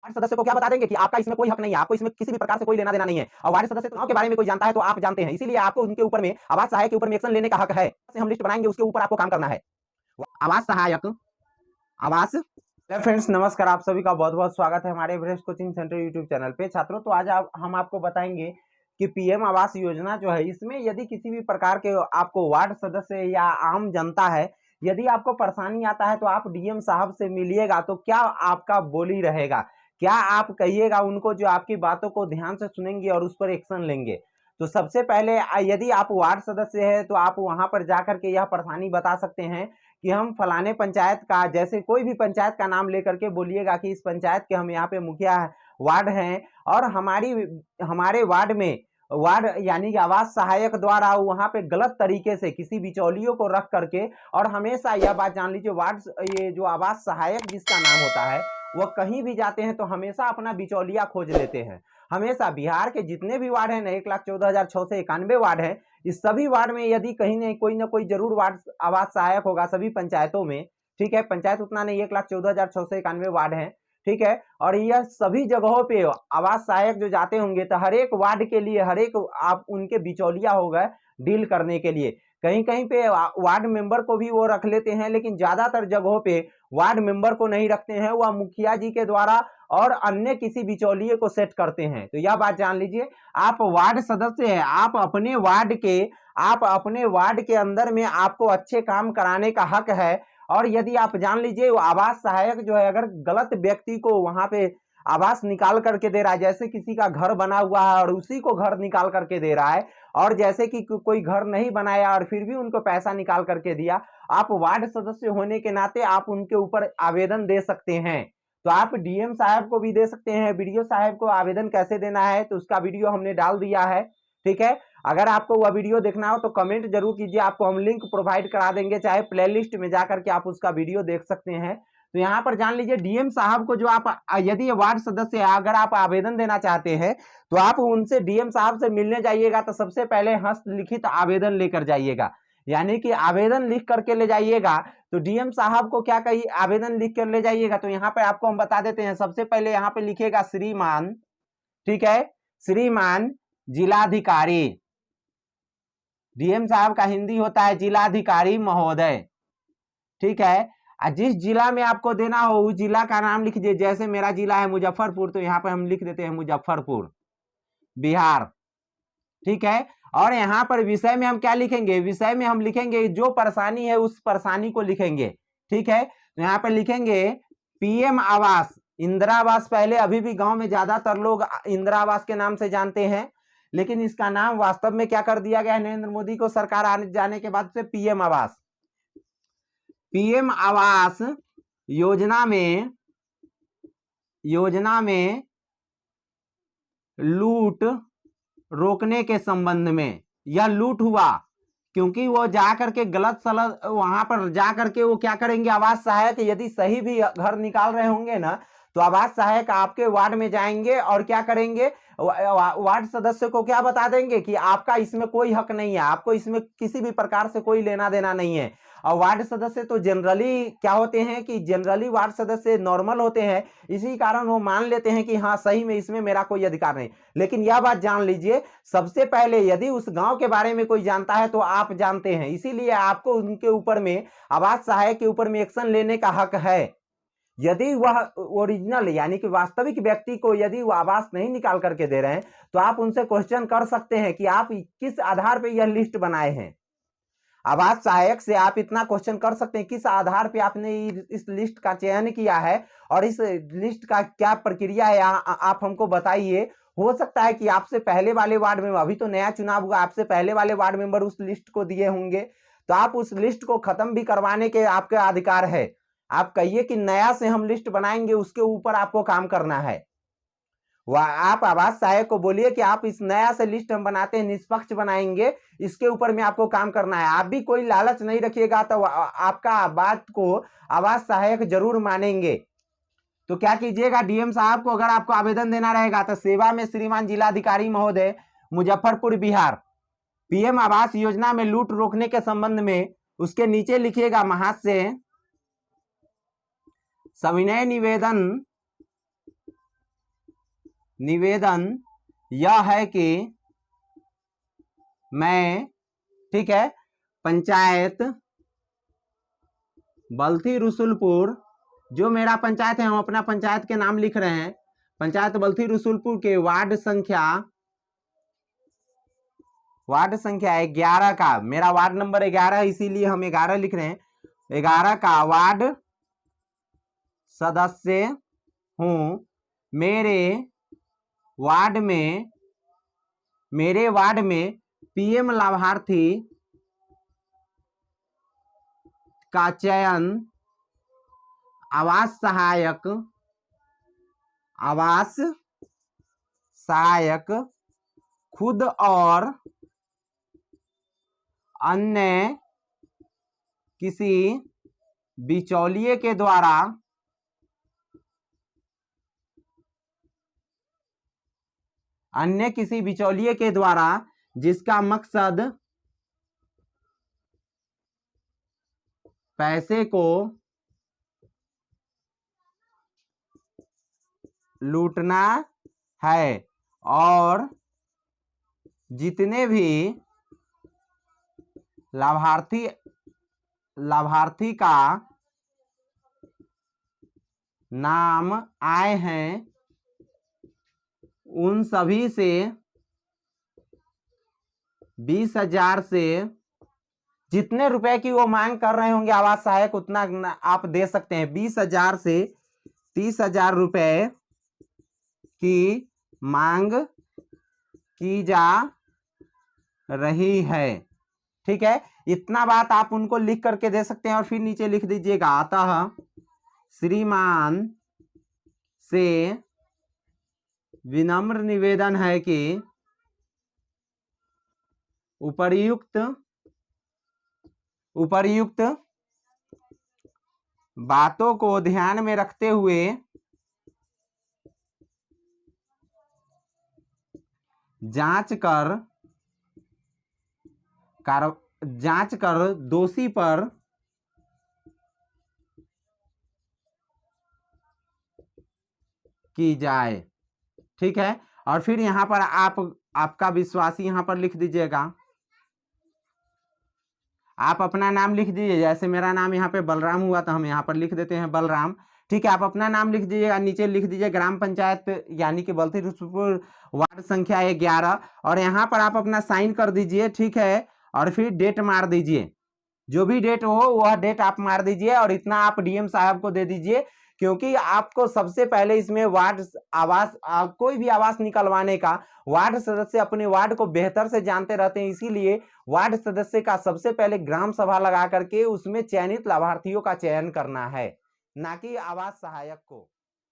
Ward सदस्य को क्या बता देंगे कि आपका इसमें कोई हक नहीं है, आपको इसमें किसी भी प्रकार से कोई लेना देना नहीं है। और वार्ड सदस्य चुनाव के बारे में कोई जानता है तो आप जानते हैं, इसीलिए आपको उनके ऊपर में आवास सहायक के ऊपर में एक्शन लेने का हक है। हम लिस्ट बनाएंगे, उसके ऊपर आपको काम करना है। आवास सहायक, आवास फ्रेंड्स नमस्कार, आप सभी का बहुत बहुत स्वागत है हमारे Everest coaching centre YouTube channel पे। छात्रों, तो आज हम आपको बताएंगे कि पीएम आवास योजना जो है, इसमें यदि किसी भी प्रकार के आपको वार्ड सदस्य या आम जनता है, यदि आपको परेशानी आता है तो आप डीएम साहब से मिलिएगा तो क्या आपका बोली रहेगा, क्या आप कहिएगा उनको, जो आपकी बातों को ध्यान से सुनेंगे और उस पर एक्शन लेंगे। तो सबसे पहले यदि आप वार्ड सदस्य है तो आप वहां पर जाकर के यह परेशानी बता सकते हैं कि हम फलाने पंचायत का, जैसे कोई भी पंचायत का नाम लेकर के बोलिएगा कि इस पंचायत के हम यहाँ पे मुखिया वार्ड हैं और हमारे वार्ड में वार्ड यानी कि आवास सहायक द्वारा वहां पे गलत तरीके से किसी बिचौलियों को रख करके, और हमेशा यह बात जान लीजिए, वार्ड ये जो आवास सहायक जिसका नाम होता है वह कहीं भी जाते हैं तो हमेशा अपना बिचौलिया खोज लेते हैं। हमेशा बिहार के जितने भी वार्ड हैं ना, 1,14,691 वार्ड है, इस सभी वार्ड में यदि कहीं ना कोई जरूर वार्ड आवास सहायक होगा सभी पंचायतों में। ठीक है, पंचायत उतना नहीं, 1,14,691 वार्ड है। ठीक है, और यह सभी जगहों पे आवास सहायक जो जाते होंगे तो हर एक वार्ड के लिए हर एक आप उनके बिचौलिया हो गए डील करने के लिए। कहीं कहीं पे वार्ड मेंबर को भी वो रख लेते हैं, लेकिन ज्यादातर जगहों पे वार्ड मेंबर को नहीं रखते हैं, वह मुखिया जी के द्वारा और अन्य किसी बिचौलिए को सेट करते हैं। तो यह बात जान लीजिए, आप वार्ड सदस्य हैं, आप अपने वार्ड के अंदर में आपको अच्छे काम कराने का हक है। और यदि आप जान लीजिए वो आवास सहायक जो है, अगर गलत व्यक्ति को वहां पे आवास निकाल करके दे रहा है, जैसे किसी का घर बना हुआ है और उसी को घर निकाल करके दे रहा है, और जैसे कि कोई घर नहीं बनाया और फिर भी उनको पैसा निकाल करके दिया, आप वार्ड सदस्य होने के नाते आप उनके ऊपर आवेदन दे सकते हैं। तो आप डीएम साहब को भी दे सकते हैं। वीडियो साहब को आवेदन कैसे देना है तो उसका वीडियो हमने डाल दिया है। ठीक है, अगर आपको वह वीडियो देखना हो तो कमेंट जरूर कीजिए, आपको हम लिंक प्रोवाइड करा देंगे, चाहे प्लेलिस्ट में जाकर के आप उसका वीडियो देख सकते हैं। तो यहाँ पर जान लीजिए, डीएम साहब को जो आप यदि वार्ड सदस्य अगर आप आवेदन देना चाहते हैं तो आप उनसे डीएम साहब से मिलने जाइएगा तो सबसे पहले हस्तलिखित आवेदन लेकर जाइएगा, यानी कि आवेदन लिख करके ले जाइएगा। तो डीएम साहब को क्या कही, आवेदन लिख कर ले जाइएगा। तो यहाँ पे आपको हम बता देते हैं, सबसे पहले यहाँ पे लिखिएगा श्रीमान। ठीक है, श्रीमान जिलाधिकारी, डीएम साहब का हिंदी होता है जिलाधिकारी महोदय। ठीक है, जिस जिला में आपको देना हो उस जिला का नाम लिख दीजिए। जैसे मेरा जिला है मुजफ्फरपुर, तो यहाँ पे हम लिख देते हैं मुजफ्फरपुर बिहार। ठीक है, और यहाँ पर विषय में हम क्या लिखेंगे, विषय में हम लिखेंगे जो परेशानी है उस परेशानी को लिखेंगे। ठीक है, तो यहाँ पर लिखेंगे पीएम आवास, इंदिरा आवास। पहले अभी भी गांव में ज्यादातर लोग इंदिरा आवास के नाम से जानते हैं, लेकिन इसका नाम वास्तव में क्या कर दिया गया है, नरेंद्र मोदी को सरकार आने जाने के बाद से पीएम आवास। पीएम आवास योजना में लूट रोकने के संबंध में, यह लूट हुआ क्योंकि वो जाकर के गलत सलत वहां पर जाकर के वो क्या करेंगे, आवास सहायक यदि सही भी घर निकाल रहे होंगे ना, तो आवास सहायक आपके वार्ड में जाएंगे और क्या करेंगे, वार्ड सदस्य को क्या बता देंगे कि आपका इसमें कोई हक नहीं है, आपको इसमें किसी भी प्रकार से कोई लेना देना नहीं है। और वार्ड सदस्य तो जनरली क्या होते हैं कि जनरली वार्ड सदस्य नॉर्मल होते हैं, इसी कारण वो मान लेते हैं कि हाँ सही में इसमें मेरा कोई अधिकार नहीं। लेकिन यह बात जान लीजिए, सबसे पहले यदि उस गांव के बारे में कोई जानता है तो आप जानते हैं, इसीलिए आपको उनके ऊपर में आवास सहायक के ऊपर में एक्शन लेने का हक है। यदि वह ओरिजिनल यानी कि वास्तविक व्यक्ति को यदि वो आवास नहीं निकाल करके दे रहे हैं तो आप उनसे क्वेश्चन कर सकते हैं कि आप किस आधार पर यह लिस्ट बनाए हैं। आवास सहायक से आप इतना क्वेश्चन कर सकते हैं, किस आधार पे आपने इस लिस्ट का चयन किया है और इस लिस्ट का क्या प्रक्रिया है, आप हमको बताइए। हो सकता है कि आपसे पहले वाले वार्ड में, अभी तो नया चुनाव हुआ, आपसे पहले वाले वार्ड मेंबर उस लिस्ट को दिए होंगे, तो आप उस लिस्ट को खत्म भी करवाने के आपके अधिकार है। आप कहिए कि नया से हम लिस्ट बनाएंगे, उसके ऊपर आपको काम करना है। आप आवास सहायक को बोलिए कि आप इस नया से लिस्ट हम बनाते हैं, निष्पक्ष बनाएंगे, इसके ऊपर में आपको काम करना है। आप भी कोई लालच नहीं रखिएगा तो आपका बात को आवास सहायक जरूर मानेंगे। तो क्या कीजिएगा, डीएम साहब को अगर आपको आवेदन देना रहेगा तो सेवा में श्रीमान जिलाधिकारी महोदय मुजफ्फरपुर बिहार, पीएम आवास योजना में लूट रोकने के संबंध में, उसके नीचे लिखिएगा महाशय सविनय निवेदन निवेदन यह है कि मैं, ठीक है, पंचायत बल्थी रसुलपुर, जो मेरा पंचायत है, हम अपना पंचायत के नाम लिख रहे हैं, पंचायत बल्थी रसुलपुर के वार्ड संख्या 11 का, मेरा वार्ड नंबर 11 है, इसीलिए हम 11 लिख रहे हैं, 11 का वार्ड सदस्य हूं। मेरे वार्ड में पीएम लाभार्थी का चयन आवास सहायक खुद और अन्य किसी बिचौलिए के द्वारा जिसका मकसद पैसे को लूटना है और जितने भी लाभार्थी का नाम आए हैं उन सभी से 20,000 से, जितने रुपए की वो मांग कर रहे होंगे आवास सहायक उतना आप दे सकते हैं। 20,000 से 30,000 रुपए की मांग की जा रही है, ठीक है। इतना बात आप उनको लिख करके दे सकते हैं और फिर नीचे लिख दीजिएगा, अतः श्रीमान से विनम्र निवेदन है कि उपर्युक्त बातों को ध्यान में रखते हुए जांच कर दोषी पर की जाए, ठीक है। और फिर यहां पर आपका विश्वासी यहां पर लिख दीजिएगा, आप अपना नाम लिख दीजिए, जैसे मेरा नाम यहाँ पे बलराम हुआ तो हम यहाँ पर लिख देते हैं बलराम, ठीक है। आप अपना नाम लिख दीजिएगा, नीचे लिख दीजिए ग्राम पंचायत यानी कि बल्थी रसुलपुर वार्ड संख्या 11, और यहाँ पर आप अपना साइन कर दीजिए, ठीक है। और फिर डेट मार दीजिए, जो भी डेट हो वह डेट आप मार दीजिए, और इतना आप डीएम साहब को दे दीजिए, क्योंकि आपको सबसे पहले इसमें वार्ड आवास कोई भी आवास निकलवाने का वार्ड सदस्य अपने वार्ड को बेहतर से जानते रहते हैं, इसीलिए वार्ड सदस्य का सबसे पहले ग्राम सभा लगा करके उसमें चयनित लाभार्थियों का चयन करना है, ना कि आवास सहायक को।